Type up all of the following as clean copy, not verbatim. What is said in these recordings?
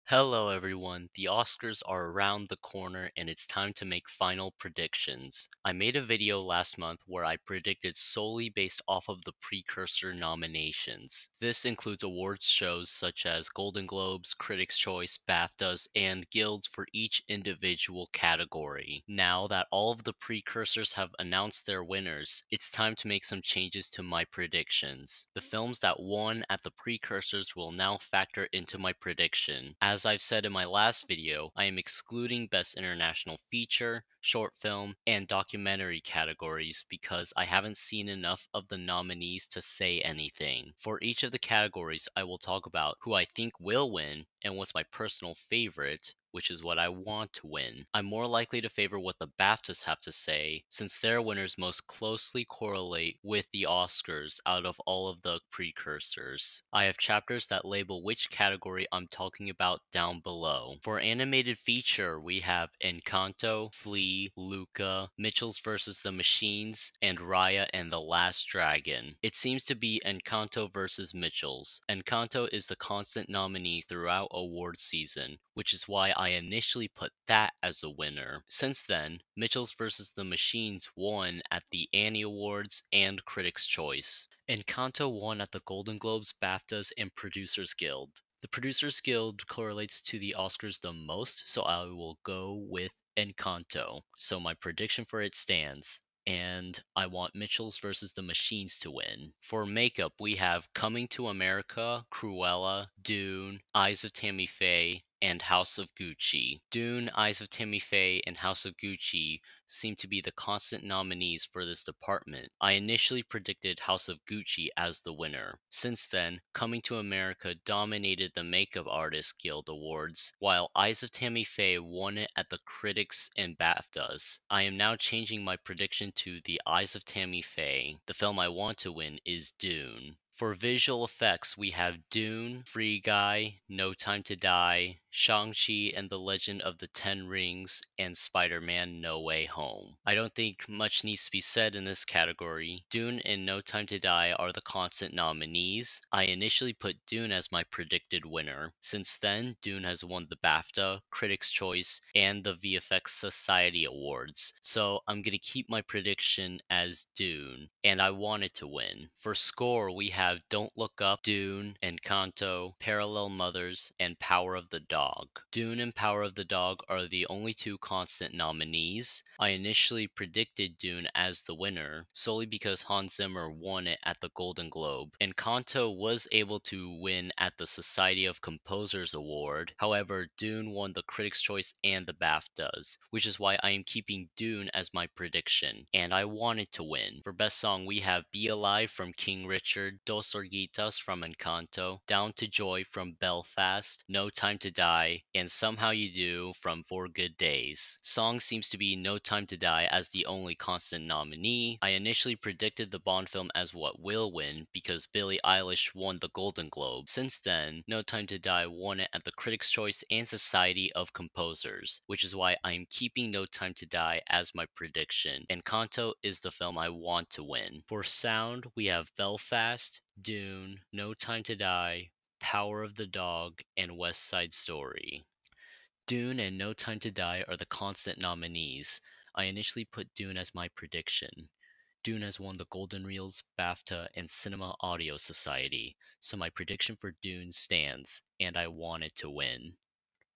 Hello everyone, the Oscars are around the corner and it's time to make final predictions. I made a video last month where I predicted solely based off of the precursor nominations. This includes awards shows such as Golden Globes, Critics' Choice, BAFTAs, and guilds for each individual category. Now that all of the precursors have announced their winners, it's time to make some changes to my predictions. The films that won at the precursors will now factor into my prediction. As I've said in my last video, I am excluding Best International Feature, Short Film, and Documentary categories because I haven't seen enough of the nominees to say anything. For each of the categories, I will talk about who I think will win and what's my personal favorite, which is what I want to win. I'm more likely to favor what the BAFTAs have to say, since their winners most closely correlate with the Oscars out of all of the precursors. I have chapters that label which category I'm talking about down below. For animated feature, we have Encanto, Flea, Luca, Mitchell's vs. the Machines, and Raya and the Last Dragon. It seems to be Encanto vs. Mitchell's. Encanto is the constant nominee throughout award season, which is why I initially put that as a winner. Since then, Mitchell's vs. the Machines won at the Annie Awards and Critics' Choice. Encanto won at the Golden Globes, BAFTAs, and Producers Guild. The Producers Guild correlates to the Oscars the most, so I will go with Encanto. So my prediction for it stands. And I want Mitchell's vs. the Machines to win. For makeup, we have Coming to America, Cruella, Dune, Eyes of Tammy Faye, and House of Gucci. Dune, Eyes of Tammy Faye, and House of Gucci seem to be the constant nominees for this department. I initially predicted House of Gucci as the winner. Since then, Coming to America dominated the Makeup Artists Guild Awards, while Eyes of Tammy Faye won it at the Critics and BAFTAs. I am now changing my prediction to The Eyes of Tammy Faye. The film I want to win is Dune. For visual effects, we have Dune, Free Guy, No Time to Die, Shang-Chi and the Legend of the Ten Rings, and Spider-Man No Way Home. I don't think much needs to be said in this category. Dune and No Time to Die are the constant nominees. I initially put Dune as my predicted winner. Since then, Dune has won the BAFTA, Critics' Choice, and the VFX Society Awards. So I'm gonna keep my prediction as Dune, and I want it to win. For score, we have Don't Look Up, Dune, Encanto, Parallel Mothers, and Power of the Dog. Dune and Power of the Dog are the only two constant nominees. I initially predicted Dune as the winner, solely because Hans Zimmer won it at the Golden Globe. Encanto was able to win at the Society of Composers Award. However, Dune won the Critics' Choice and the BAFTAs, which is why I am keeping Dune as my prediction, and I want it to win. For Best Song, we have Be Alive from King Richard, Dos Orguitas from Encanto, Down to Joy from Belfast, No Time to Die, and Somehow You Do from Four Good Days. Song seems to be No Time to Die as the only constant nominee. I initially predicted the Bond film as what will win because Billie Eilish won the Golden Globe. Since then, No Time to Die won it at the Critics' Choice and Society of Composers, which is why I am keeping No Time to Die as my prediction. Encanto is the film I want to win. For sound, we have Belfast, Dune, No Time to Die, Power of the Dog, and West Side Story. Dune and No Time to Die are the constant nominees. I initially put Dune as my prediction. Dune has won the Golden Reels, BAFTA, and Cinema Audio Society, so my prediction for Dune stands, and I want it to win.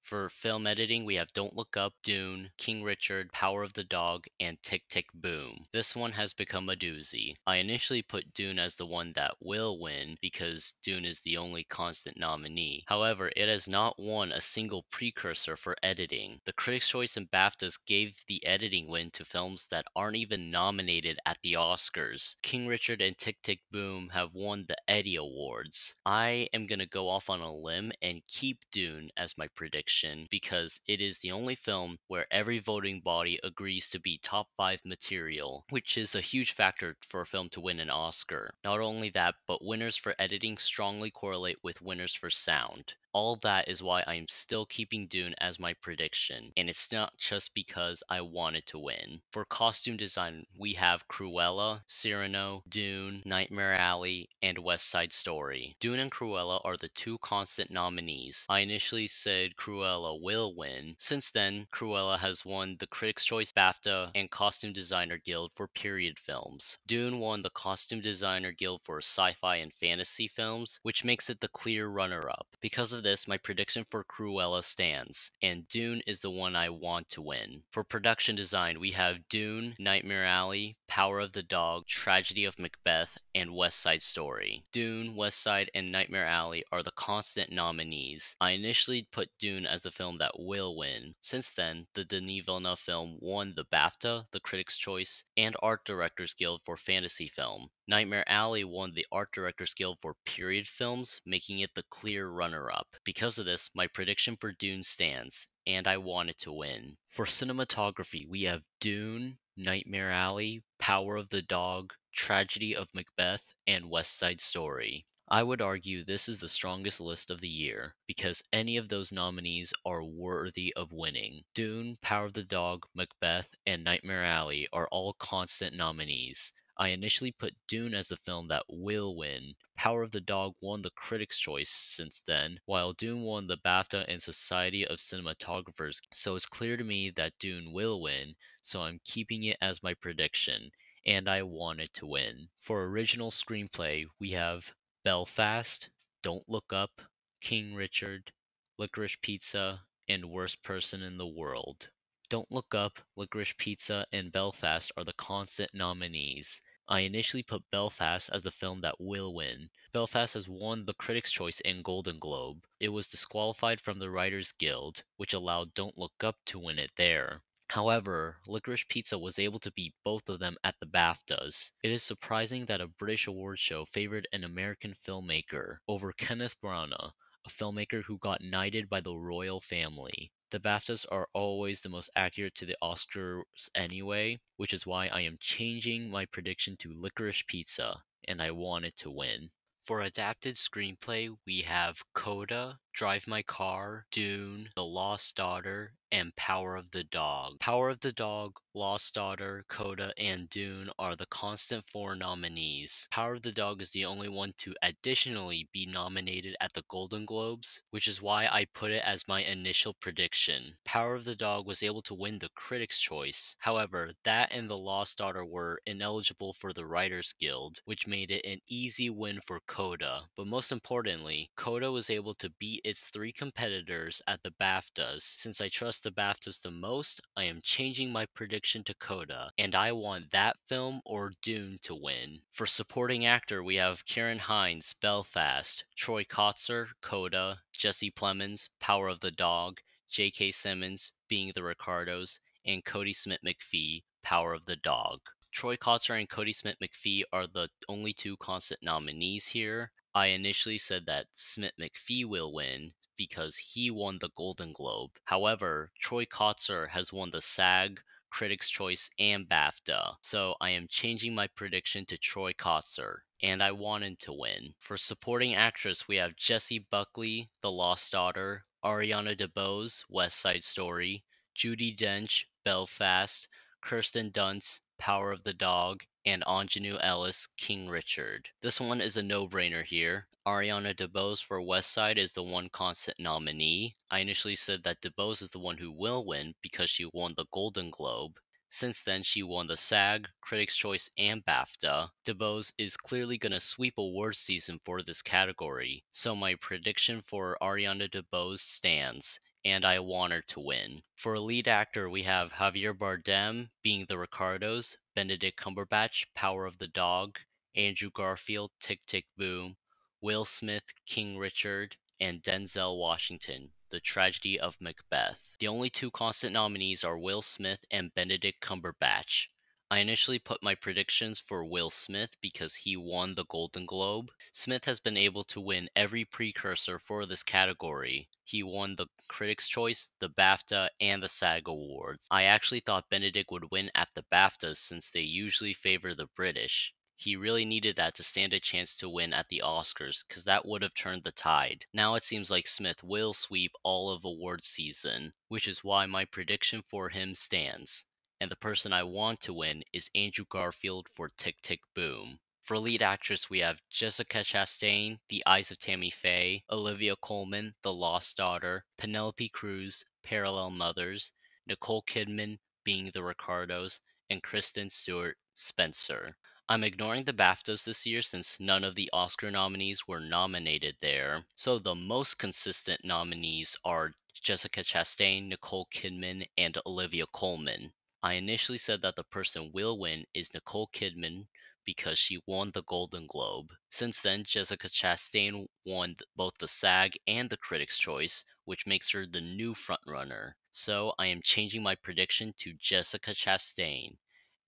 For film editing, we have Don't Look Up, Dune, King Richard, Power of the Dog, and Tick Tick Boom. This one has become a doozy. I initially put Dune as the one that will win because Dune is the only constant nominee. However, it has not won a single precursor for editing. The Critics' Choice and BAFTAs gave the editing win to films that aren't even nominated at the Oscars. King Richard and Tick Tick Boom have won the Eddie Awards. I am gonna go off on a limb and keep Dune as my prediction because it is the only film where every voting body agrees to be top 5 material, which is a huge factor for a film to win an Oscar. Not only that, but winners for editing strongly correlate with winners for sound. All that is why I am still keeping Dune as my prediction, and it's not just because I wanted to win. For costume design, we have Cruella, Cyrano, Dune, Nightmare Alley, and West Side Story. Dune and Cruella are the two constant nominees. I initially said Cruella will win. Since then, Cruella has won the Critics' Choice BAFTA and Costume Designer Guild for period films. Dune won the Costume Designer Guild for sci-fi and fantasy films, which makes it the clear runner-up. Because of this, my prediction for Cruella stands, and Dune is the one I want to win. For production design, we have Dune, Nightmare Alley, Power of the Dog, Tragedy of Macbeth, and West Side Story. Dune, West Side, and Nightmare Alley are the constant nominees. I initially put Dune as the film that will win. Since then, the Denis Villeneuve film won the BAFTA, the Critics' Choice, and Art Directors Guild for fantasy film. Nightmare Alley won the Art Directors Guild for period films, making it the clear runner-up. Because of this, my prediction for Dune stands, and I want it to win. For cinematography, we have Dune, Nightmare Alley, Power of the Dog, Tragedy of Macbeth, and West Side Story. I would argue this is the strongest list of the year because any of those nominees are worthy of winning. Dune, Power of the Dog, Macbeth, and Nightmare Alley are all constant nominees. I initially put Dune as the film that will win. Power of the Dog won the Critics' Choice since then, while Dune won the BAFTA and Society of Cinematographers. So it's clear to me that Dune will win, so I'm keeping it as my prediction, and I want it to win. For original screenplay, we have Belfast, Don't Look Up, King Richard, Licorice Pizza, and Worst Person in the World. Don't Look Up, Licorice Pizza, and Belfast are the constant nominees. I initially put Belfast as the film that will win. Belfast has won the Critics' Choice and Golden Globe. It was disqualified from the Writers Guild, which allowed Don't Look Up to win it there. However, Licorice Pizza was able to beat both of them at the BAFTAs. It is surprising that a British award show favored an American filmmaker over Kenneth Branagh, a filmmaker who got knighted by the royal family. The BAFTAs are always the most accurate to the Oscars anyway, which is why I am changing my prediction to Licorice Pizza, and I want it to win. For adapted screenplay, we have Coda, Drive My Car, Dune, The Lost Daughter, and Power of the Dog. Power of the Dog, Lost Daughter, Coda, and Dune are the constant four nominees. Power of the Dog is the only one to additionally be nominated at the Golden Globes, which is why I put it as my initial prediction. Power of the Dog was able to win the Critics' Choice. However, that and The Lost Daughter were ineligible for the Writers Guild, which made it an easy win for Coda. But most importantly, Coda was able to beat its three competitors at the BAFTAs. Since I trust the BAFTAs the most, I am changing my prediction to Coda, and I want that film or Dune to win. For supporting actor, we have Kieran Hines, Belfast, Troy Kotzer, Coda, Jesse Plemons, Power of the Dog, J.K. Simmons, Being the Ricardos, and Cody Smith-McPhee, Power of the Dog. Troy Kotzer and Cody Smith-McPhee are the only two constant nominees here. I initially said that Smith-McPhee will win because he won the Golden Globe. However, Troy Kotzer has won the SAG, Critics' Choice, and BAFTA, so I am changing my prediction to Troy Kotzer, and I want him to win. For supporting actress, we have Jessie Buckley, The Lost Daughter, Ariana DeBose, West Side Story, Judi Dench, Belfast, Kirsten Dunst, Power of the Dog, and Anjanou Ellis, King Richard. This one is a no-brainer here. Ariana DeBose for West Side is the one constant nominee. I initially said that DeBose is the one who will win because she won the Golden Globe. Since then, she won the SAG, Critics' Choice, and BAFTA. DeBose is clearly gonna sweep award season for this category, so my prediction for Ariana DeBose stands, and I want her to win. For a lead actor, we have Javier Bardem, Being the Ricardos, Benedict Cumberbatch, Power of the Dog, Andrew Garfield, Tick Tick Boom, Will Smith, King Richard, and Denzel Washington, The Tragedy of Macbeth. The only two constant nominees are Will Smith and Benedict Cumberbatch. I initially put my predictions for Will Smith because he won the Golden Globe. Smith has been able to win every precursor for this category. He won the Critics' Choice, the BAFTA, and the SAG Awards. I actually thought Benedict would win at the BAFTAs since they usually favor the British. He really needed that to stand a chance to win at the Oscars, because that would have turned the tide. Now it seems like Smith will sweep all of awards season, which is why my prediction for him stands. And the person I want to win is Andrew Garfield for Tick Tick Boom. For lead actress, we have Jessica Chastain, The Eyes of Tammy Faye, Olivia Colman, The Lost Daughter, Penelope Cruz, Parallel Mothers, Nicole Kidman, Being the Ricardos, and Kristen Stewart, Spencer. I'm ignoring the BAFTAs this year since none of the Oscar nominees were nominated there, so the most consistent nominees are Jessica Chastain, Nicole Kidman, and Olivia Colman. I initially said that the person will win is Nicole Kidman because she won the Golden Globe. Since then, Jessica Chastain won both the SAG and the Critics' Choice, which makes her the new frontrunner. So I am changing my prediction to Jessica Chastain,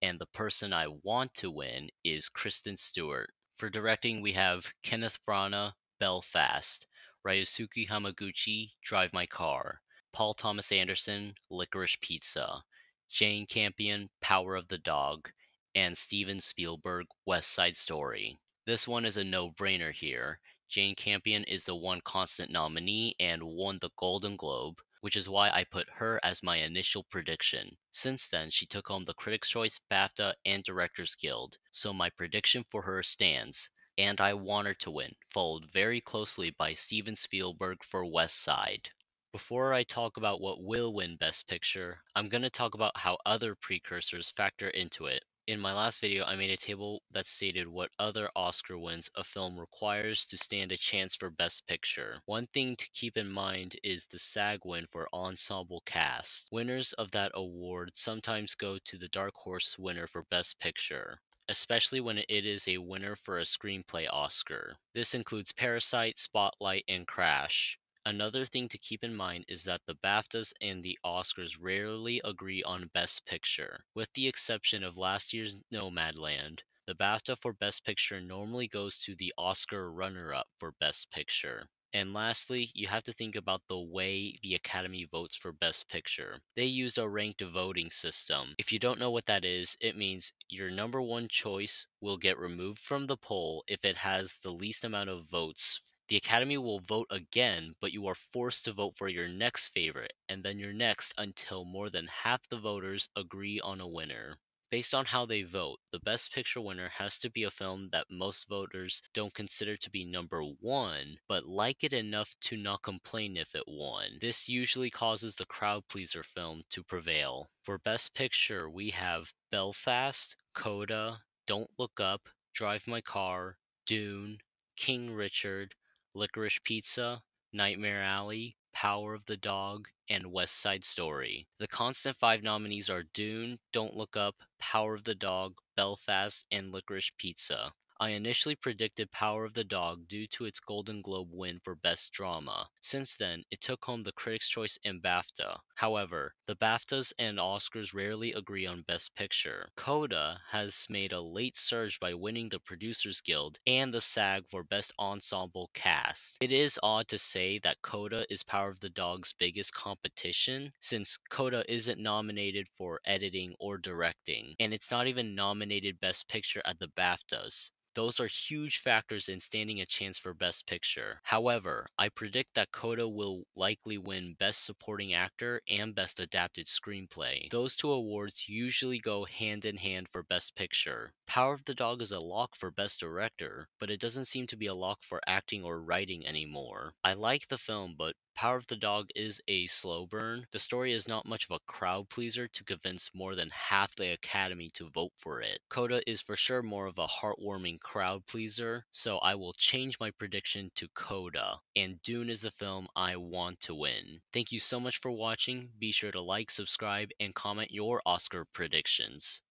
and the person I want to win is Kristen Stewart. For directing, we have Kenneth Branagh, Belfast, Ryosuke Hamaguchi, Drive My Car, Paul Thomas Anderson, Licorice Pizza, Jane Campion, Power of the Dog, and Steven Spielberg, West Side Story. This one is a no-brainer here. Jane Campion is the one constant nominee and won the Golden Globe, which is why I put her as my initial prediction. Since then, she took home the Critics' Choice, BAFTA, and Directors Guild, so my prediction for her stands. And I want her to win, followed very closely by Steven Spielberg for West Side. Before I talk about what will win Best Picture, I'm going to talk about how other precursors factor into it. In my last video, I made a table that stated what other Oscar wins a film requires to stand a chance for Best Picture. One thing to keep in mind is the SAG win for Ensemble Cast. Winners of that award sometimes go to the Dark Horse winner for Best Picture, especially when it is a winner for a screenplay Oscar. This includes Parasite, Spotlight, and Crash. Another thing to keep in mind is that the BAFTAs and the Oscars rarely agree on Best Picture. With the exception of last year's Nomadland, the BAFTA for Best Picture normally goes to the Oscar runner-up for Best Picture. And lastly, you have to think about the way the Academy votes for Best Picture. They used a ranked voting system. If you don't know what that is, it means your number one choice will get removed from the poll if it has the least amount of votes. The Academy will vote again, but you are forced to vote for your next favorite, and then your next until more than half the voters agree on a winner. Based on how they vote, the Best Picture winner has to be a film that most voters don't consider to be number one, but like it enough to not complain if it won. This usually causes the crowd pleaser film to prevail. For Best Picture, we have Belfast, Coda, Don't Look Up, Drive My Car, Dune, King Richard, Licorice Pizza, Nightmare Alley, Power of the Dog, and West Side Story. The constant five nominees are Dune, Don't Look Up, Power of the Dog, Belfast, and Licorice Pizza. I initially predicted Power of the Dog due to its Golden Globe win for Best Drama. Since then, it took home the Critics' Choice and BAFTA. However, the BAFTAs and Oscars rarely agree on Best Picture. Coda has made a late surge by winning the Producers Guild and the SAG for Best Ensemble Cast. It is odd to say that Coda is Power of the Dog's biggest competition, since Coda isn't nominated for editing or directing, and it's not even nominated Best Picture at the BAFTAs. Those are huge factors in standing a chance for Best Picture. However, I predict that Coda will likely win Best Supporting Actor and Best Adapted Screenplay. Those two awards usually go hand in hand for Best Picture. Power of the Dog is a lock for Best Director, but it doesn't seem to be a lock for acting or writing anymore. I like the film, but Power of the Dog is a slow burn. The story is not much of a crowd pleaser to convince more than half the Academy to vote for it. Coda is for sure more of a heartwarming crowd pleaser, so I will change my prediction to Coda, and Dune is the film I want to win. Thank you so much for watching. Be sure to like, subscribe, and comment your Oscar predictions.